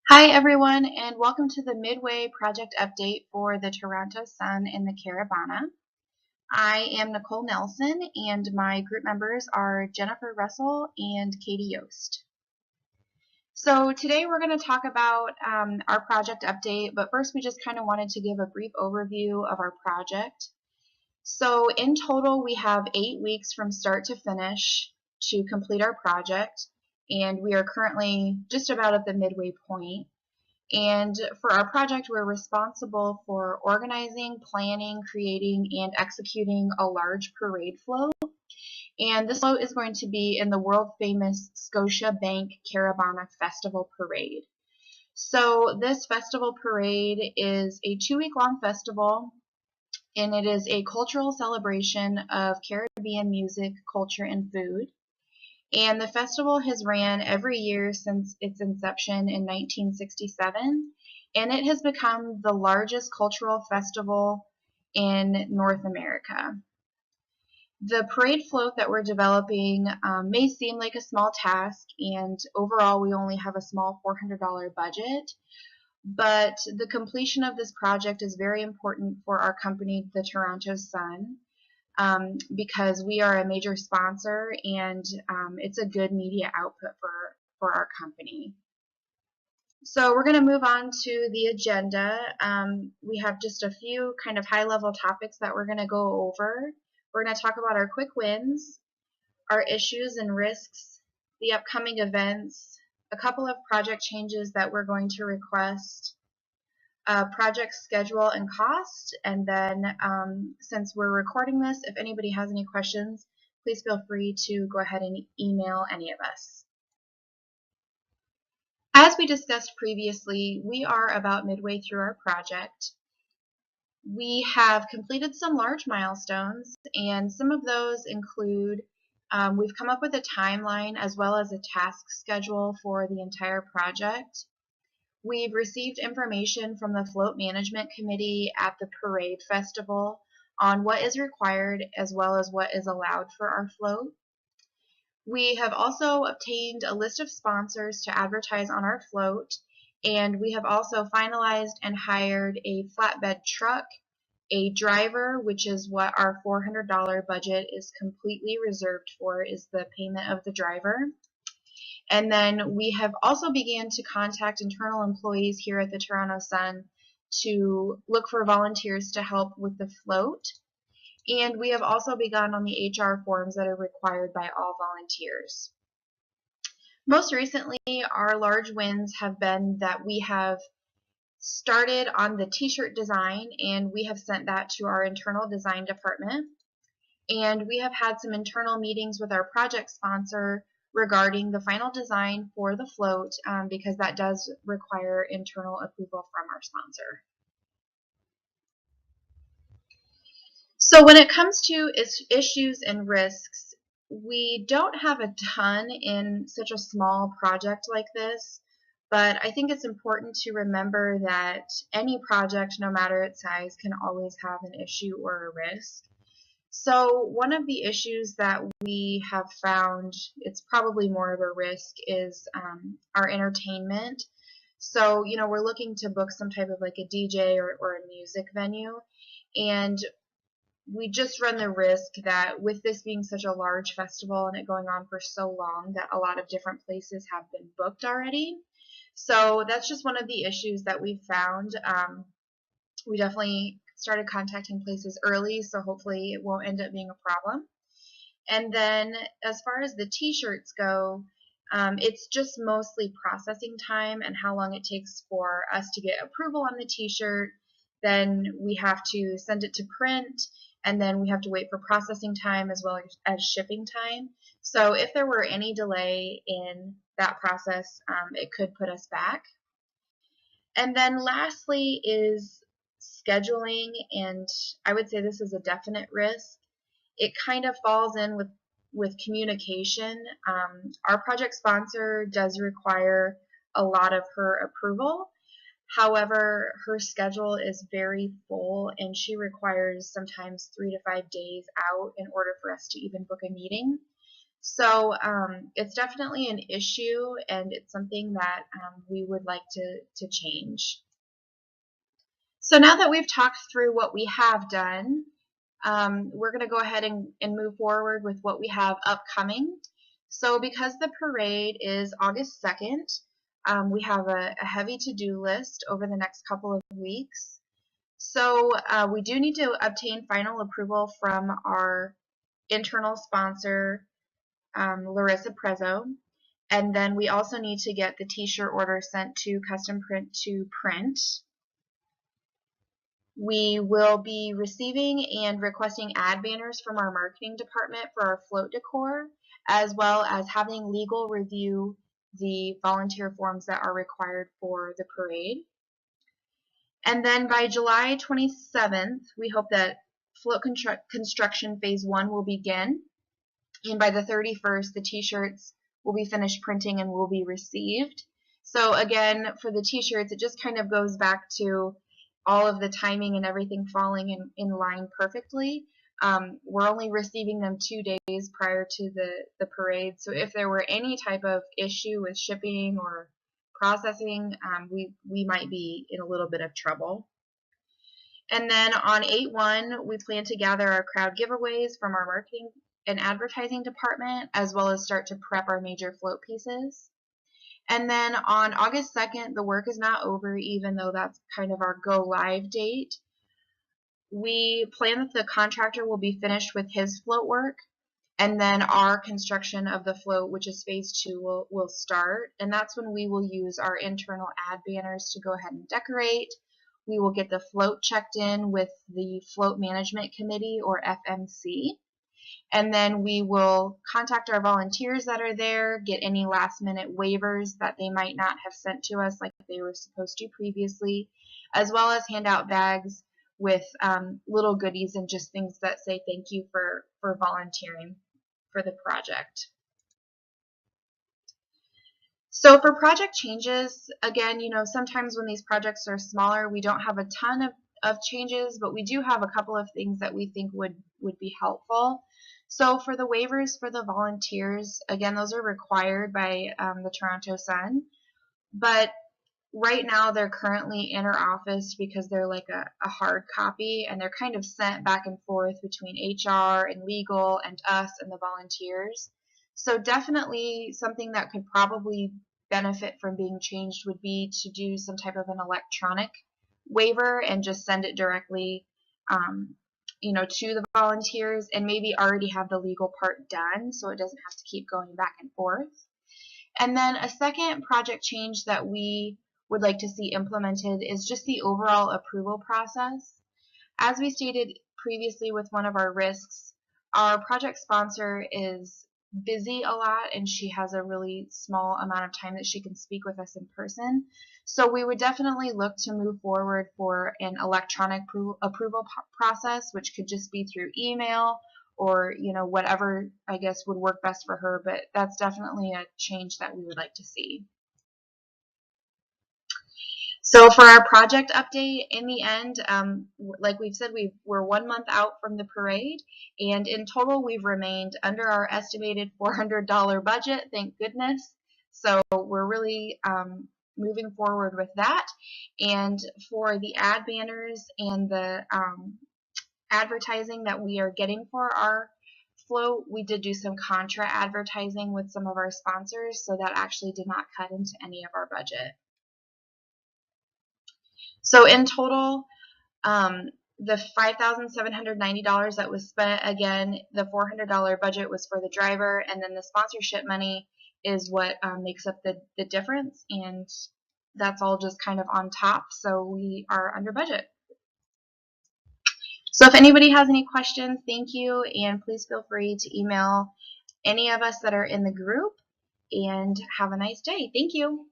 Hi everyone, and welcome to the Midway project update for the Toronto Sun in the Caribana. I am Nicole Nelson, and my group members are Jennifer Russell and Katie Yost. So today we're going to talk about our project update, but first we just kind of wanted to give a brief overview of our project. So in total we have 8 weeks from start to finish to complete our project, and we are currently just about at the midway point. And for our project, we're responsible for organizing, planning, creating, and executing a large parade float. And this float is going to be in the world famous Scotiabank Caribana Festival Parade. So this festival parade is a 2-week long festival, and it is a cultural celebration of Caribbean music, culture, and food. And the festival has ran every year since its inception in 1967, and it has become the largest cultural festival in North America. The parade float that we're developing may seem like a small task, and overall we only have a small $400 budget, but the completion of this project is very important for our company, the Toronto Sun. Because we are a major sponsor, and it's a good media output for our company. So we're going to move on to the agenda. We have just a few kind of high-level topics that we're going to go over. We're going to talk about our quick wins, our issues and risks, the upcoming events, a couple of project changes that we're going to request, project schedule and cost, and then since we're recording this, if anybody has any questions, please feel free to go ahead and email any of us. As we discussed previously, we are about midway through our project. We have completed some large milestones, and some of those include we've come up with a timeline as well as a task schedule for the entire project. We've received information from the Float Management Committee at the Parade Festival on what is required as well as what is allowed for our float. We have also obtained a list of sponsors to advertise on our float, and we have also finalized and hired a flatbed truck, a driver, which is what our $400 budget is completely reserved for, is the payment of the driver. And then we have also began to contact internal employees here at the Toronto Sun to look for volunteers to help with the float. And we have also begun on the HR forms that are required by all volunteers. Most recently, our large wins have been that we have started on the t-shirt design, and we have sent that to our internal design department. And we have had some internal meetings with our project sponsor regarding the final design for the float, because that does require internal approval from our sponsor. So when it comes to issues and risks, we don't have a ton in such a small project like this, but I think it's important to remember that any project, no matter its size, can always have an issue or a risk. So one of the issues that we have found, it's probably more of a risk, is our entertainment. So, we're looking to book some type of like a DJ or a music venue, and we just run the risk that with this being such a large festival and it going on for so long, that a lot of different places have been booked already. So that's just one of the issues that we've found. We definitely started contacting places early, so hopefully it won't end up being a problem. And then as far as the t-shirts go, it's just mostly processing time and how long it takes for us to get approval on the t-shirt. Then we have to send it to print, and then we have to wait for processing time as well as shipping time. So if there were any delay in that process, it could put us back. And then lastly is scheduling, and I would say this is a definite risk. It kind of falls in with communication. Our project sponsor does require a lot of her approval. However, her schedule is very full, and she requires sometimes 3 to 5 days out in order for us to even book a meeting. So it's definitely an issue, and it's something that we would like to change. So now that we've talked through what we have done, we're going to go ahead and move forward with what we have upcoming. So because the parade is August 2nd, we have a heavy to-do list over the next couple of weeks. So we do need to obtain final approval from our internal sponsor, Larissa Prezzo, and then we also need to get the t-shirt order sent to Custom Print to print. We will be receiving and requesting ad banners from our marketing department for our float decor, as well as having legal review the volunteer forms that are required for the parade. And then by July 27th, we hope that float construction phase 1 will begin. And by the 31st, the t-shirts will be finished printing and will be received. So again, for the t-shirts, it just kind of goes back to all of the timing and everything falling in line perfectly. We're only receiving them 2 days prior to the parade, so if there were any type of issue with shipping or processing, we might be in a little bit of trouble. And then on 8/1, we plan to gather our crowd giveaways from our marketing and advertising department, as well as start to prep our major float pieces. And then on August 2nd, the work is not over, even though that's kind of our go live date. We plan that the contractor will be finished with his float work, and then our construction of the float, which is phase 2, will start. And that's when we will use our internal ad banners to go ahead and decorate. We will get the float checked in with the Float Management Committee, or FMC. And then we will contact our volunteers that are there, get any last minute waivers that they might not have sent to us like they were supposed to previously, as well as hand out bags with little goodies and just things that say thank you for volunteering for the project. So for project changes, again, sometimes when these projects are smaller, we don't have a ton of changes, but we do have a couple of things that we think would be helpful. So for the waivers for the volunteers, again, those are required by the Toronto Sun, but right now they're currently in our office because they're like a hard copy, and they're kind of sent back and forth between HR and legal and us and the volunteers. So definitely something that could probably benefit from being changed would be to do some type of an electronic waiver and just send it directly to the volunteers, and maybe already have the legal part done so it doesn't have to keep going back and forth. And then a second project change that we would like to see implemented is just the overall approval process. As we stated previously with one of our risks, our project sponsor is busy a lot, and she has a really small amount of time that she can speak with us in person. So we would definitely look to move forward for an electronic approval process, which could just be through email or whatever I guess would work best for her, but that's definitely a change that we would like to see. So for our project update, in the end, like we've said, we're 1 month out from the parade, and in total we've remained under our estimated $400 budget, thank goodness. So we're really moving forward with that. And for the ad banners and the advertising that we are getting for our float, we did do some contra advertising with some of our sponsors, so that actually did not cut into any of our budget. So in total, the $5,790 that was spent, again, the $400 budget was for the driver, and then the sponsorship money is what makes up the difference, and that's all just kind of on top, so we are under budget. So if anybody has any questions, thank you, and please feel free to email any of us that are in the group, and have a nice day. Thank you.